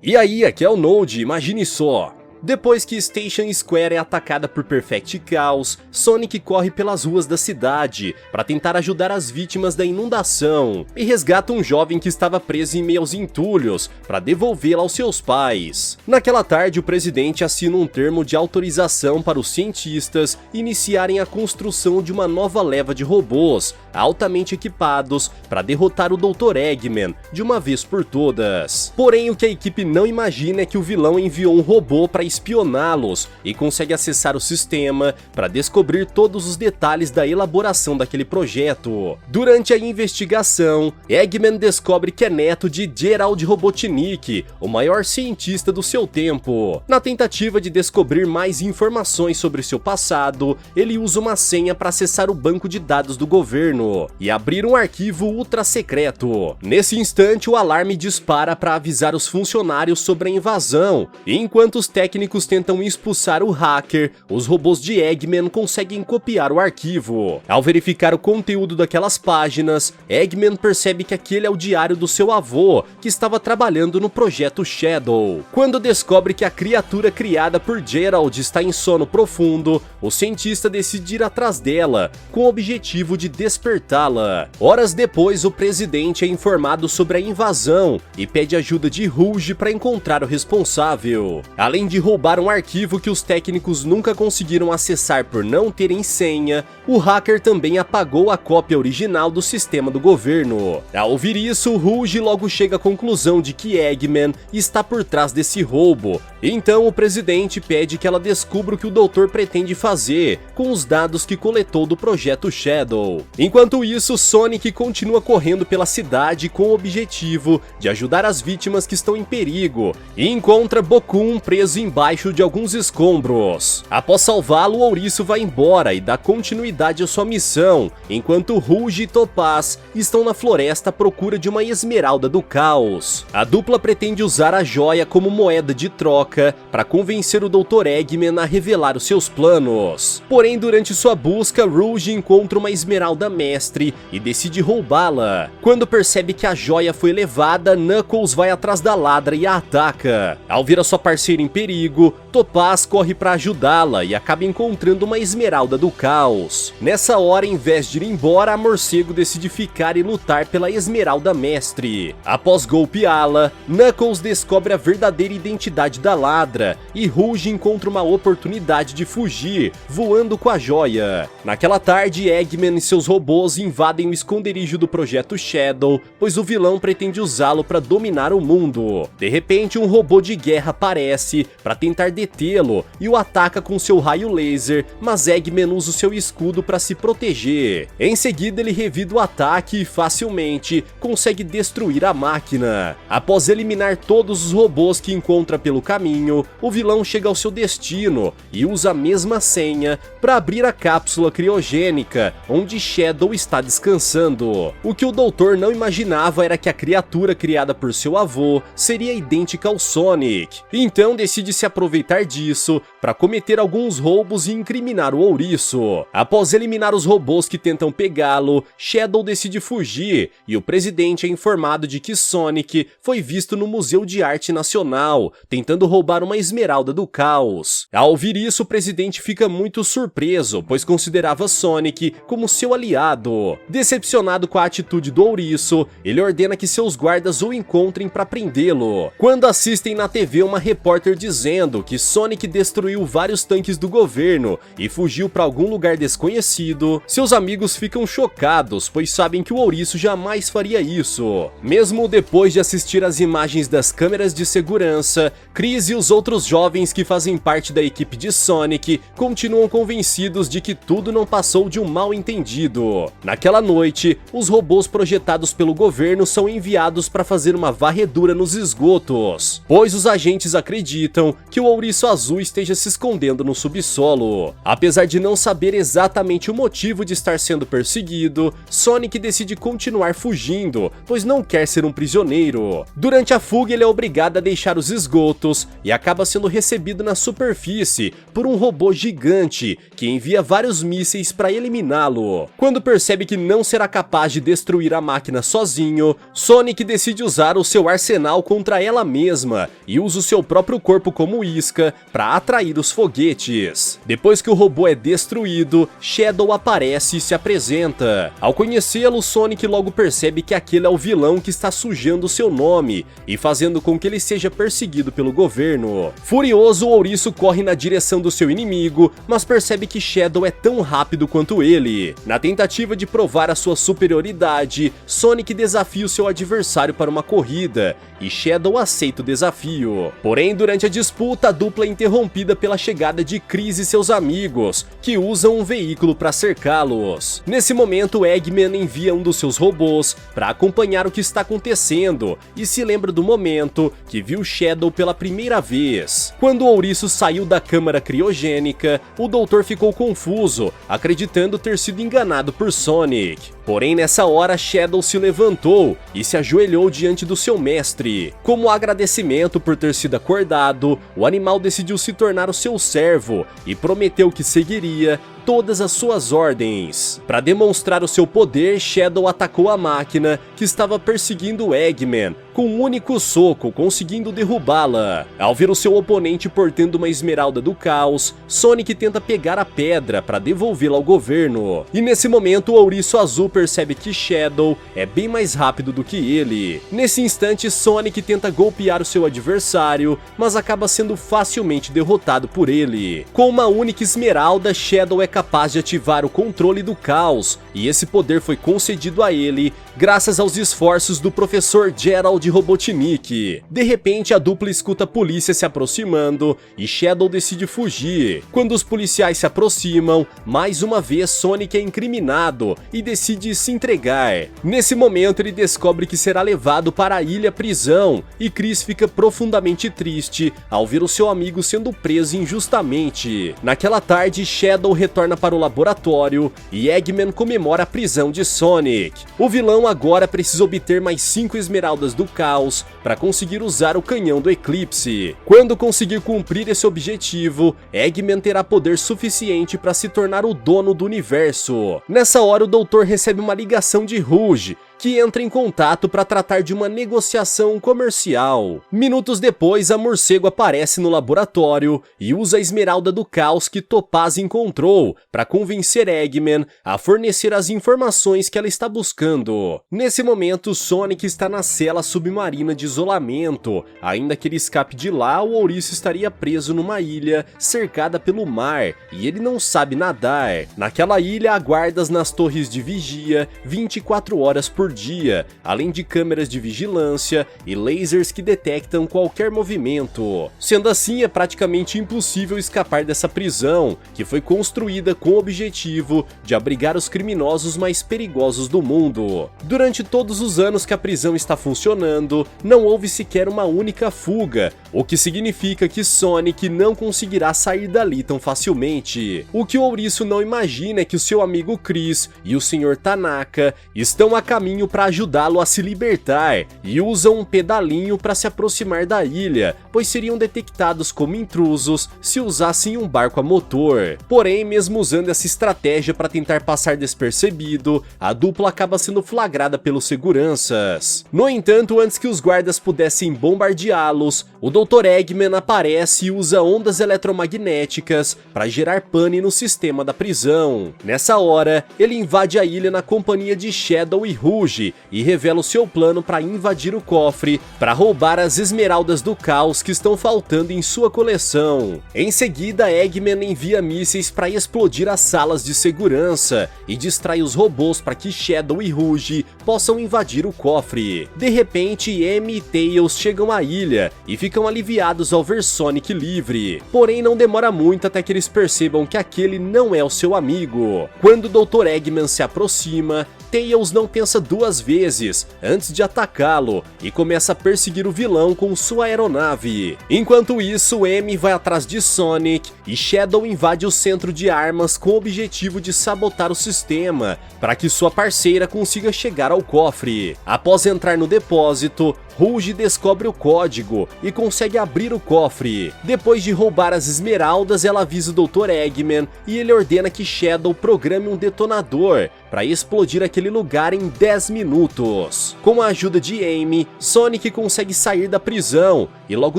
E aí, aqui é o Node, imagine só. Depois que Station Square é atacada por Perfect Chaos, Sonic corre pelas ruas da cidade para tentar ajudar as vítimas da inundação e resgata um jovem que estava preso em meio aos entulhos para devolvê-lo aos seus pais. Naquela tarde, o presidente assina um termo de autorização para os cientistas iniciarem a construção de uma nova leva de robôs altamente equipados para derrotar o Dr. Eggman de uma vez por todas. Porém, o que a equipe não imagina é que o vilão enviou um robô para espioná-los e consegue acessar o sistema para descobrir todos os detalhes da elaboração daquele projeto. Durante a investigação, Eggman descobre que é neto de Gerald Robotnik, o maior cientista do seu tempo. Na tentativa de descobrir mais informações sobre seu passado, ele usa uma senha para acessar o banco de dados do governo e abrir um arquivo ultra secreto. Nesse instante, o alarme dispara para avisar os funcionários sobre a invasão, e enquanto os técnicos tentam expulsar o hacker, os robôs de Eggman conseguem copiar o arquivo. Ao verificar o conteúdo daquelas páginas, Eggman percebe que aquele é o diário do seu avô, que estava trabalhando no projeto Shadow. Quando descobre que a criatura criada por Gerald está em sono profundo, o cientista decide ir atrás dela, com o objetivo de despertá-la. Horas depois, o presidente é informado sobre a invasão e pede ajuda de Rouge para encontrar o responsável. Além de roubar um arquivo que os técnicos nunca conseguiram acessar por não terem senha, o hacker também apagou a cópia original do sistema do governo. Ao ouvir isso, Rouge logo chega à conclusão de que Eggman está por trás desse roubo. Então o presidente pede que ela descubra o que o doutor pretende fazer com os dados que coletou do projeto Shadow. Enquanto isso, Sonic continua correndo pela cidade com o objetivo de ajudar as vítimas que estão em perigo e encontra Bokkun preso embaixo de alguns escombros. Após salvá-lo, o ouriço vai embora e dá continuidade à sua missão, enquanto Rouge e Topaz estão na floresta à procura de uma esmeralda do caos. A dupla pretende usar a joia como moeda de troca para convencer o Dr. Eggman a revelar os seus planos. Porém, durante sua busca, Rouge encontra uma esmeralda mestre e decide roubá-la. Quando percebe que a joia foi levada, Knuckles vai atrás da ladra e a ataca. Ao ver a sua parceira em perigo, Topaz corre para ajudá-la e acaba encontrando uma esmeralda do caos. Nessa hora, em vez de ir embora, a Morcego decide ficar e lutar pela esmeralda mestre. Após golpeá-la, Knuckles descobre a verdadeira identidade da ladra e Rouge encontra uma oportunidade de fugir, voando com a joia. Naquela tarde, Eggman e seus robôs invadem o esconderijo do projeto Shadow, pois o vilão pretende usá-lo para dominar o mundo. De repente, um robô de guerra aparece para tentar detê-lo e o ataca com seu raio laser, mas Eggman usa o seu escudo para se proteger. Em seguida, ele revida o ataque e facilmente consegue destruir a máquina. Após eliminar todos os robôs que encontra pelo caminho, o vilão chega ao seu destino e usa a mesma senha para abrir a cápsula criogênica onde Shadow está descansando. O que o doutor não imaginava era que a criatura criada por seu avô seria idêntica ao Sonic, então decide se aproveitar disso para cometer alguns roubos e incriminar o ouriço. Após eliminar os robôs que tentam pegá-lo, Shadow decide fugir e o presidente é informado de que Sonic foi visto no Museu de Arte Nacional, tentando roubar uma esmeralda do caos. Ao ouvir isso, o presidente fica muito surpreso, pois considerava Sonic como seu aliado. Decepcionado com a atitude do ouriço, ele ordena que seus guardas o encontrem para prendê-lo. Quando assistem na TV uma repórter dizendo que Sonic destruiu vários tanques do governo e fugiu para algum lugar desconhecido, seus amigos ficam chocados, pois sabem que o ouriço jamais faria isso. Mesmo depois de assistir às imagens das câmeras de segurança, Chris e os outros jovens que fazem parte da equipe de Sonic continuam convencidos de que tudo não passou de um mal-entendido. Naquela noite, os robôs projetados pelo governo são enviados para fazer uma varredura nos esgotos, pois os agentes acreditam que o ouriço azul esteja se escondendo no subsolo. Apesar de não saber exatamente o motivo de estar sendo perseguido, Sonic decide continuar fugindo, pois não quer ser um prisioneiro. Durante a fuga, ele é obrigado a deixar os esgotos e acaba sendo recebido na superfície por um robô gigante que envia vários mísseis para eliminá-lo. Quando percebe que não será capaz de destruir a máquina sozinho, Sonic decide usar o seu arsenal contra ela mesma e usa o seu próprio corpo como isca para atrair os foguetes. Depois que o robô é destruído, Shadow aparece e se apresenta. Ao conhecê-lo, Sonic logo percebe que aquele é o vilão que está sujando seu nome e fazendo com que ele seja perseguido pelo governo. Furioso, o ouriço corre na direção do seu inimigo, mas percebe que Shadow é tão rápido quanto ele. Na tentativa de provar a sua superioridade, Sonic desafia o seu adversário para uma corrida, e Shadow aceita o desafio. Porém, durante a disputa, a dupla é interrompida pela chegada de Chris e seus amigos, que usam um veículo para cercá-los. Nesse momento, Eggman envia um dos seus robôs para acompanhar o que está acontecendo e se lembra do momento que viu Shadow pela primeira vez. Quando o ouriço saiu da câmara criogênica, o doutor ficou confuso, acreditando ter sido enganado por Sonic. Porém, nessa hora, Shadow se levantou e se ajoelhou diante do seu mestre. Como agradecimento por ter sido acordado, o animal decidiu se tornar o seu servo e prometeu que seguiria todas as suas ordens. Para demonstrar o seu poder, Shadow atacou a máquina que estava perseguindo Eggman com um único soco, conseguindo derrubá-la. Ao ver o seu oponente portando uma esmeralda do caos, Sonic tenta pegar a pedra para devolvê-la ao governo. E nesse momento, o ouriço azul percebe que Shadow é bem mais rápido do que ele. Nesse instante, Sonic tenta golpear o seu adversário, mas acaba sendo facilmente derrotado por ele. Com uma única esmeralda, Shadow é capaz de ativar o controle do caos, e esse poder foi concedido a ele graças aos esforços do professor Gerald Robotnik. De repente, a dupla escuta a polícia se aproximando e Shadow decide fugir. Quando os policiais se aproximam, mais uma vez Sonic é incriminado e decide se entregar. Nesse momento, ele descobre que será levado para a ilha prisão e Chris fica profundamente triste ao ver o seu amigo sendo preso injustamente. Naquela tarde, Shadow retorna para o laboratório e Eggman comemora a prisão de Sonic. O vilão agora precisa obter mais 5 esmeraldas do caos para conseguir usar o canhão do Eclipse. Quando conseguir cumprir esse objetivo, Eggman terá poder suficiente para se tornar o dono do universo. Nessa hora, o doutor recebe uma ligação de Rouge, que entra em contato para tratar de uma negociação comercial. Minutos depois, a morcego aparece no laboratório e usa a esmeralda do caos que Topaz encontrou para convencer Eggman a fornecer as informações que ela está buscando. Nesse momento, Sonic está na cela submarina de isolamento. Ainda que ele escape de lá, o ouriço estaria preso numa ilha cercada pelo mar e ele não sabe nadar. Naquela ilha, há guardas nas torres de vigia 24 horas por dia, além de câmeras de vigilância e lasers que detectam qualquer movimento. Sendo assim, é praticamente impossível escapar dessa prisão, que foi construída com o objetivo de abrigar os criminosos mais perigosos do mundo. Durante todos os anos que a prisão está funcionando, não houve sequer uma única fuga, o que significa que Sonic não conseguirá sair dali tão facilmente. O que o ouriço não imagina é que o seu amigo Chris e o Sr. Tanaka estão a caminho para ajudá-lo a se libertar e usam um pedalinho para se aproximar da ilha, pois seriam detectados como intrusos se usassem um barco a motor. Porém, mesmo usando essa estratégia para tentar passar despercebido, a dupla acaba sendo flagrada pelos seguranças. No entanto, antes que os guardas pudessem bombardeá-los, o Dr. Eggman aparece e usa ondas eletromagnéticas para gerar pane no sistema da prisão. Nessa hora, ele invade a ilha na companhia de Shadow e Rouge e revela o seu plano para invadir o cofre para roubar as esmeraldas do caos que estão faltando em sua coleção. Em seguida, Eggman envia mísseis para explodir as salas de segurança e distrai os robôs para que Shadow e Rouge possam invadir o cofre. De repente, Amy e Tails chegam à ilha e ficam aliviados ao ver Sonic livre. Porém, não demora muito até que eles percebam que aquele não é o seu amigo. Quando o Dr. Eggman se aproxima, Tails não pensa duas vezes antes de atacá-lo e começa a perseguir o vilão com sua aeronave. Enquanto isso, Amy vai atrás de Sonic e Shadow invade o centro de armas com o objetivo de sabotar o sistema para que sua parceira consiga chegar ao cofre. Após entrar no depósito, Rouge descobre o código e consegue abrir o cofre. Depois de roubar as esmeraldas, ela avisa o Dr. Eggman e ele ordena que Shadow programe um detonador para explodir aquele lugar em 10 minutos. Com a ajuda de Amy, Sonic consegue sair da prisão e logo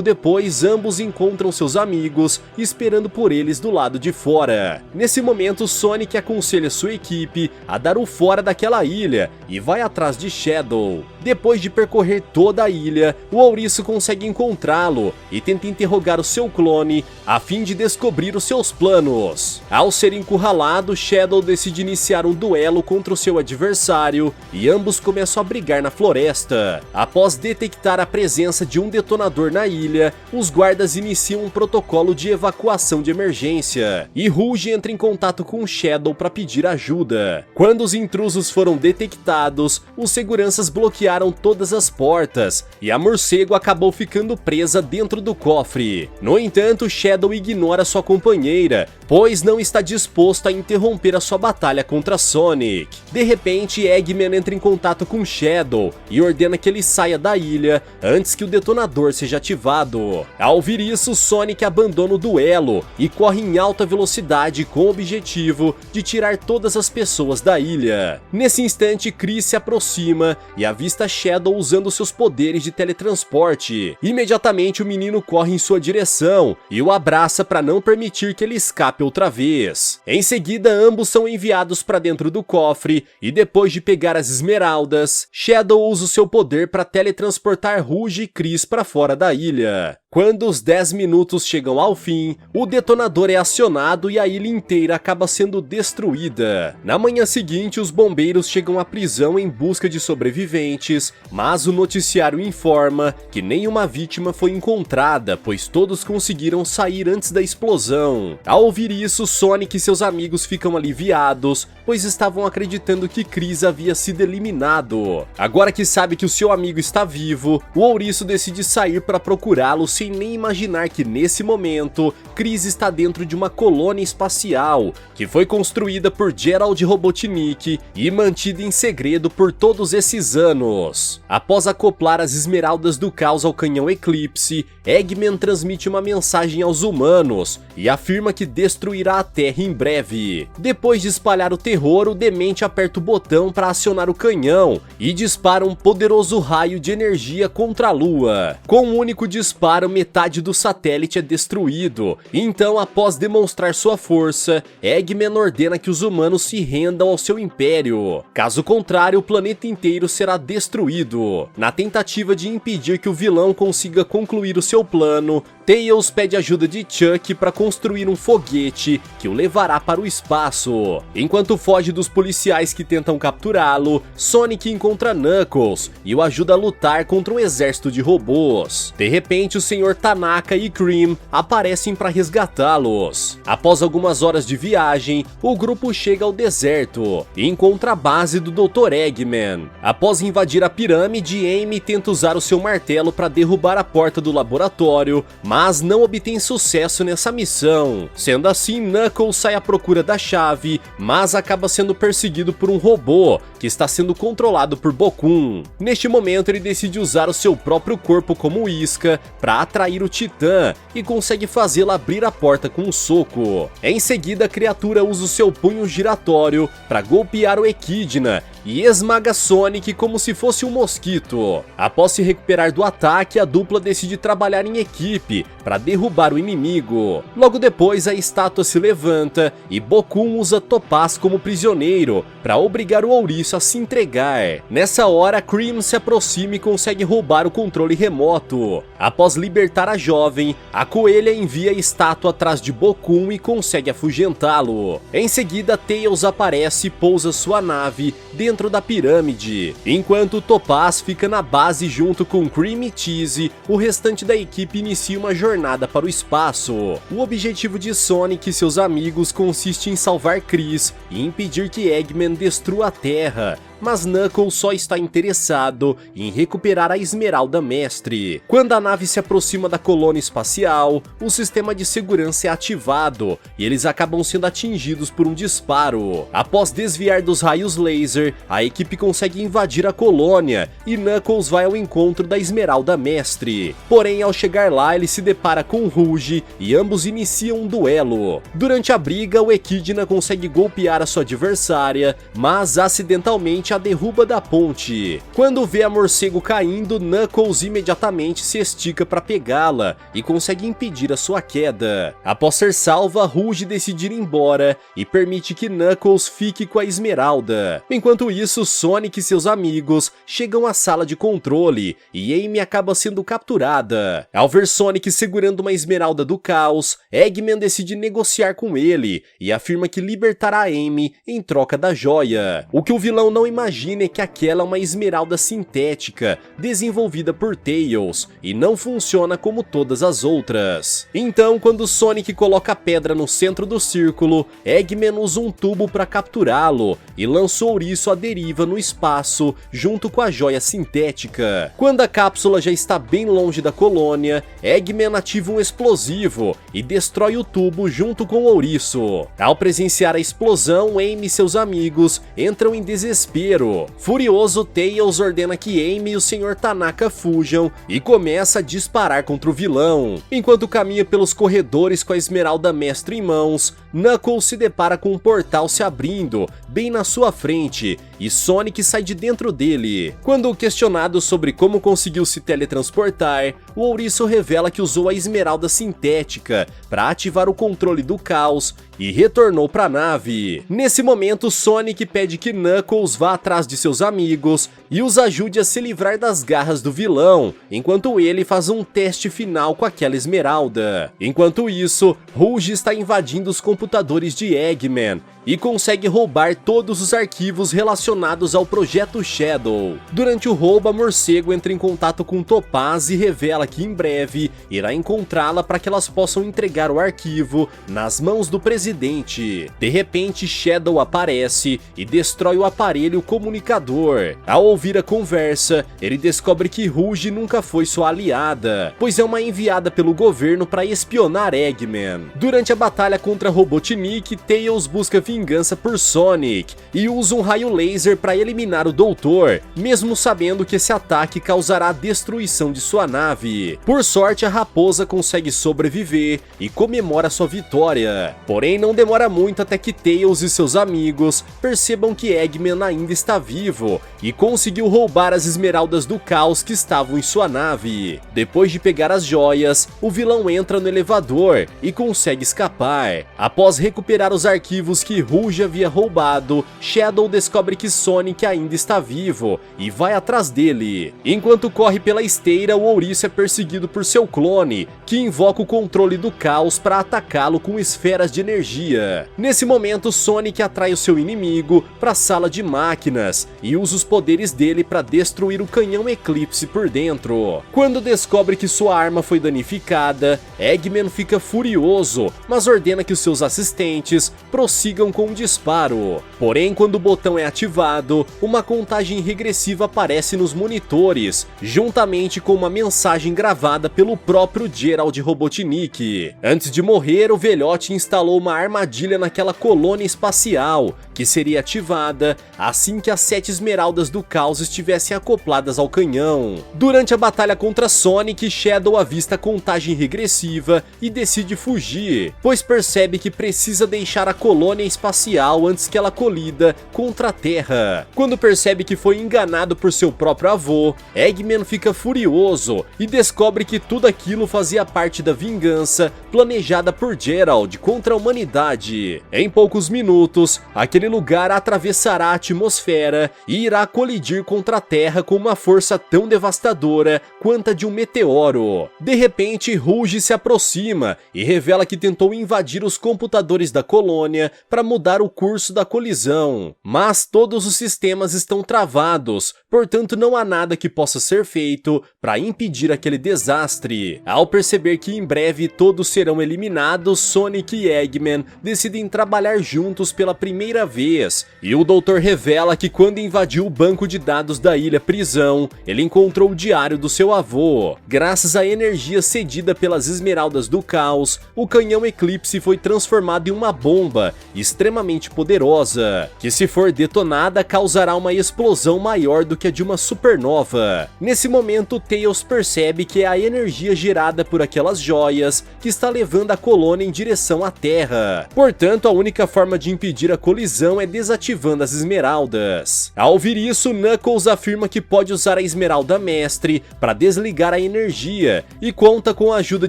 depois ambos encontram seus amigos esperando por eles do lado de fora. Nesse momento, Sonic aconselha sua equipe a dar o fora daquela ilha e vai atrás de Shadow. Depois de percorrer toda a ilha, o ouriço consegue encontrá-lo e tenta interrogar o seu clone a fim de descobrir os seus planos. Ao ser encurralado, Shadow decide iniciar um duelo contra o seu adversário e ambos começam a brigar na floresta. Após detectar a presença de um detonador na ilha, os guardas iniciam um protocolo de evacuação de emergência e Rouge entra em contato com Shadow para pedir ajuda. Quando os intrusos foram detectados, os seguranças bloquearam todas as portas e a morcego acabou ficando presa dentro do cofre. No entanto, Shadow ignora sua companheira, pois não está disposto a interromper a sua batalha contra Sonic. De repente, Eggman entra em contato com Shadow e ordena que ele saia da ilha antes que o detonador seja ativado. Ao ouvir isso, Sonic abandona o duelo e corre em alta velocidade com o objetivo de tirar todas as pessoas da ilha. Nesse instante, Chris se aproxima e avista Shadow usando seus poderes de teletransporte. Imediatamente, o menino corre em sua direção e o abraça para não permitir que ele escape outra vez. Em seguida, ambos são enviados para dentro do cofre e depois de pegar as esmeraldas, Shadow usa o seu poder para teletransportar Rouge e Chris para fora da ilha. Quando os 10 minutos chegam ao fim, o detonador é acionado e a ilha inteira acaba sendo destruída. Na manhã seguinte, os bombeiros chegam à prisão em busca de sobreviventes, mas o noticiário informa que nenhuma vítima foi encontrada, pois todos conseguiram sair antes da explosão. Ao ouvir isso, Sonic e seus amigos ficam aliviados, pois estavam acreditando que Chris havia sido eliminado. Agora que sabe que o seu amigo está vivo, o ouriço decide sair para procurá-lo sem nem imaginar que nesse momento, Chris está dentro de uma colônia espacial que foi construída por Gerald Robotnik e mantida em segredo por todos esses anos. Após acoplar as esmeraldas do caos ao canhão Eclipse, Eggman transmite uma mensagem aos humanos e afirma que destruirá a Terra em breve. Depois de espalhar o terror, o demente aperta o botão para acionar o canhão e dispara um poderoso raio de energia contra a Lua. Com um único disparo, metade do satélite é destruído. Então, após demonstrar sua força, Eggman ordena que os humanos se rendam ao seu império. Caso contrário, o planeta inteiro será destruído. Na tentativa de impedir que o vilão consiga concluir o seu plano, Tails pede ajuda de Chuck para construir um foguete que o levará para o espaço. Enquanto foge dos policiais que tentam capturá-lo, Sonic encontra Knuckles e o ajuda a lutar contra um exército de robôs. De repente, o Sr. Tanaka e Cream aparecem para resgatá-los. Após algumas horas de viagem, o grupo chega ao deserto e encontra a base do Dr. Eggman. Após invadir a pirâmide, Amy tenta usar o seu martelo para derrubar a porta do laboratório, mas não obtém sucesso nessa missão. Sendo assim, Knuckles sai à procura da chave, mas acaba sendo perseguido por um robô que está sendo controlado por Bokkun. Neste momento, ele decide usar o seu próprio corpo como isca para atrair o Titã e consegue fazê-la abrir a porta com um soco. Em seguida, a criatura usa o seu punho giratório para golpear o Equidna e esmaga Sonic como se fosse um mosquito. Após se recuperar do ataque, a dupla decide trabalhar em equipe para derrubar o inimigo. Logo depois, a estátua se levanta e Bokkun usa Topaz como prisioneiro para obrigar o ouriço a se entregar. Nessa hora, Cream se aproxima e consegue roubar o controle remoto. Após libertar a jovem, a coelha envia a estátua atrás de Bokkun e consegue afugentá-lo. Em seguida, Tails aparece e pousa sua nave dentro da pirâmide. Enquanto Topaz fica na base junto com Cream e Cheese, o restante da equipe inicia uma jornada para o espaço. O objetivo de Sonic e seus amigos consiste em salvar Chris e impedir que Eggman destrua a Terra, mas Knuckles só está interessado em recuperar a Esmeralda Mestre. Quando a nave se aproxima da colônia espacial, o sistema de segurança é ativado e eles acabam sendo atingidos por um disparo. Após desviar dos raios laser, a equipe consegue invadir a colônia e Knuckles vai ao encontro da Esmeralda Mestre. Porém, ao chegar lá, ele se depara com Rouge e ambos iniciam um duelo. Durante a briga, o Echidna consegue golpear a sua adversária, mas acidentalmente a derruba da ponte. Quando vê a morcego caindo, Knuckles imediatamente se estica para pegá-la e consegue impedir a sua queda. Após ser salva, Rouge decide ir embora e permite que Knuckles fique com a Esmeralda. Enquanto isso, Sonic e seus amigos chegam à sala de controle e Amy acaba sendo capturada. Ao ver Sonic segurando uma Esmeralda do Caos, Eggman decide negociar com ele e afirma que libertará Amy em troca da joia. O que o vilão não imagina é que aquela é uma esmeralda sintética desenvolvida por Tails e não funciona como todas as outras. Então, quando Sonic coloca a pedra no centro do círculo, Eggman usa um tubo para capturá-lo e lança o ouriço à deriva no espaço junto com a joia sintética. Quando a cápsula já está bem longe da colônia, Eggman ativa um explosivo e destrói o tubo junto com o ouriço. Ao presenciar a explosão, Amy e seus amigos entram em desespero. Furioso, Tails ordena que Amy e o Sr. Tanaka fujam e começa a disparar contra o vilão. Enquanto caminha pelos corredores com a Esmeralda Mestre em mãos, Knuckles se depara com um portal se abrindo bem na sua frente e Sonic sai de dentro dele. Quando questionado sobre como conseguiu se teletransportar, o ouriço revela que usou a Esmeralda sintética para ativar o controle do caos e retornou para a nave. Nesse momento, Sonic pede que Knuckles vá atrás de seus amigos e os ajude a se livrar das garras do vilão, enquanto ele faz um teste final com aquela esmeralda. Enquanto isso, Rouge está invadindo os computadores de Eggman e consegue roubar todos os arquivos relacionados ao Projeto Shadow. Durante o roubo, a morcego entra em contato com Topaz e revela que em breve irá encontrá-la para que elas possam entregar o arquivo nas mãos do presidente. De repente, Shadow aparece e destrói o aparelho comunicador. Ao ouvir a conversa, ele descobre que Rouge nunca foi sua aliada, pois é uma enviada pelo governo para espionar Eggman. Durante a batalha contra Robotnik, Tails busca vingança por Sonic e usa um raio laser para eliminar o Doutor, mesmo sabendo que esse ataque causará a destruição de sua nave. Por sorte, a raposa consegue sobreviver e comemora sua vitória. Porém, não demora muito até que Tails e seus amigos percebam que Eggman ainda está vivo e conseguiu roubar as esmeraldas do caos que estavam em sua nave. Depois de pegar as joias, o vilão entra no elevador e consegue escapar. Após recuperar os arquivos que Rouge havia roubado, Shadow descobre que Sonic ainda está vivo e vai atrás dele. Enquanto corre pela esteira, o ouriço é perseguido por seu clone, que invoca o controle do caos para atacá-lo com esferas de energia. Nesse momento, Sonic atrai o seu inimigo para a sala de máquinas e usa os poderes dele para destruir o canhão Eclipse por dentro. Quando descobre que sua arma foi danificada, Eggman fica furioso, mas ordena que os seus assistentes prossigam com um disparo. Porém, quando o botão é ativado, uma contagem regressiva aparece nos monitores, juntamente com uma mensagem gravada pelo próprio Gerald Robotnik. Antes de morrer, o velhote instalou uma armadilha naquela colônia espacial, que seria ativada assim que as 7 esmeraldas do caos estivessem acopladas ao canhão. Durante a batalha contra Sonic, Shadow avista a contagem regressiva e decide fugir, pois percebe que precisa deixar a colônia espacial antes que ela colida contra a Terra. Quando percebe que foi enganado por seu próprio avô, Eggman fica furioso e descobre que tudo aquilo fazia parte da vingança planejada por Gerald contra a humanidade. Em poucos minutos, aquele lugar atravessará a atmosfera e irá colidir contra a Terra com uma força tão devastadora quanto a de um meteoro. De repente, Rouge se aproxima e revela que tentou invadir os computadores da colônia para mudar o curso da colisão, mas todo todos os sistemas estão travados, portanto não há nada que possa ser feito para impedir aquele desastre. Ao perceber que em breve todos serão eliminados, Sonic e Eggman decidem trabalhar juntos pela primeira vez, e o doutor revela que quando invadiu o banco de dados da Ilha Prisão, ele encontrou o diário do seu avô. Graças à energia cedida pelas Esmeraldas do Caos, o canhão Eclipse foi transformado em uma bomba extremamente poderosa, que se for detonada causará uma explosão maior do que a de uma supernova. Nesse momento, Tails percebe que é a energia gerada por aquelas joias que está levando a colônia em direção à Terra. Portanto, a única forma de impedir a colisão é desativando as esmeraldas. Ao ouvir isso, Knuckles afirma que pode usar a Esmeralda Mestre para desligar a energia e conta com a ajuda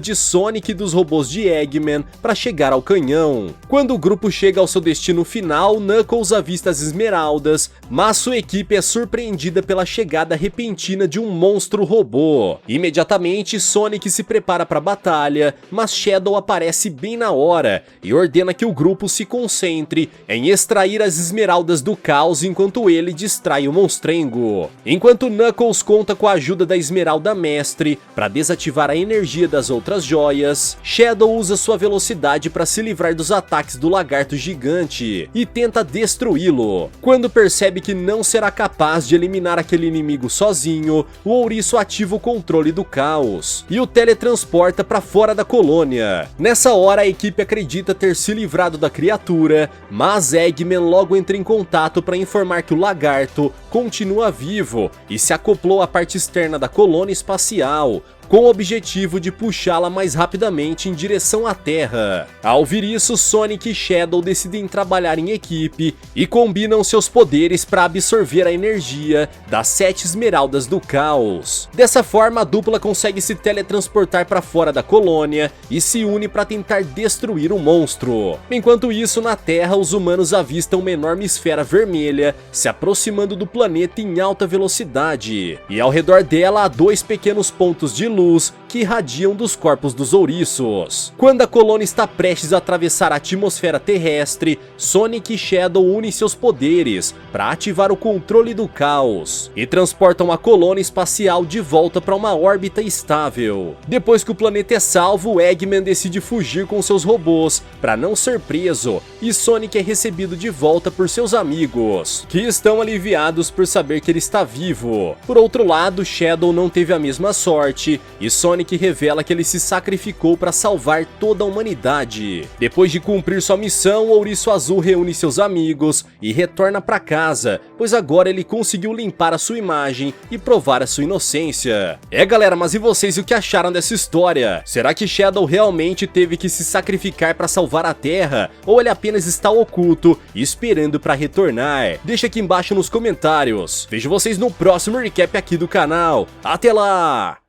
de Sonic e dos robôs de Eggman para chegar ao canhão. Quando o grupo chega ao seu destino final, Knuckles avista as esmeraldas, mas sua equipe é surpreendida pela chegada repentina de um monstro robô. Imediatamente, Sonic se prepara para a batalha, mas Shadow aparece bem na hora e ordena que o grupo se concentre em extrair as esmeraldas do caos enquanto ele distrai o monstrengo. Enquanto Knuckles conta com a ajuda da Esmeralda Mestre para desativar a energia das outras joias, Shadow usa sua velocidade para se livrar dos ataques do lagarto gigante e tenta destruí-lo. Quando percebe que não será capaz de eliminar aquele inimigo sozinho, o ouriço ativa o controle do caos e o teletransporta para fora da colônia. Nessa hora, a equipe acredita ter se livrado da criatura, mas Eggman logo entra em contato para informar que o lagarto continua vivo e se acoplou à parte externa da colônia espacial, com o objetivo de puxá-la mais rapidamente em direção à Terra. Ao ouvir isso, Sonic e Shadow decidem trabalhar em equipe e combinam seus poderes para absorver a energia das 7 esmeraldas do caos. Dessa forma, a dupla consegue se teletransportar para fora da colônia e se une para tentar destruir o monstro. Enquanto isso, na Terra, os humanos avistam uma enorme esfera vermelha se aproximando do planeta em alta velocidade, e ao redor dela há 2 pequenos pontos de luz que irradiam dos corpos dos ouriços. Quando a colônia está prestes a atravessar a atmosfera terrestre, Sonic e Shadow unem seus poderes para ativar o controle do caos e transportam a colônia espacial de volta para uma órbita estável. Depois que o planeta é salvo, Eggman decide fugir com seus robôs para não ser preso, e Sonic é recebido de volta por seus amigos, que estão aliviados por saber que ele está vivo. Por outro lado, Shadow não teve a mesma sorte e Sonic revela que ele se sacrificou para salvar toda a humanidade. Depois de cumprir sua missão, o Ouriço Azul reúne seus amigos e retorna para casa, pois agora ele conseguiu limpar a sua imagem e provar a sua inocência. Galera, mas e vocês, o que acharam dessa história? Será que Shadow realmente teve que se sacrificar para salvar a Terra, ou ele apenas está oculto e esperando para retornar? Deixa aqui embaixo nos comentários. Vejo vocês no próximo recap aqui do canal. Até lá!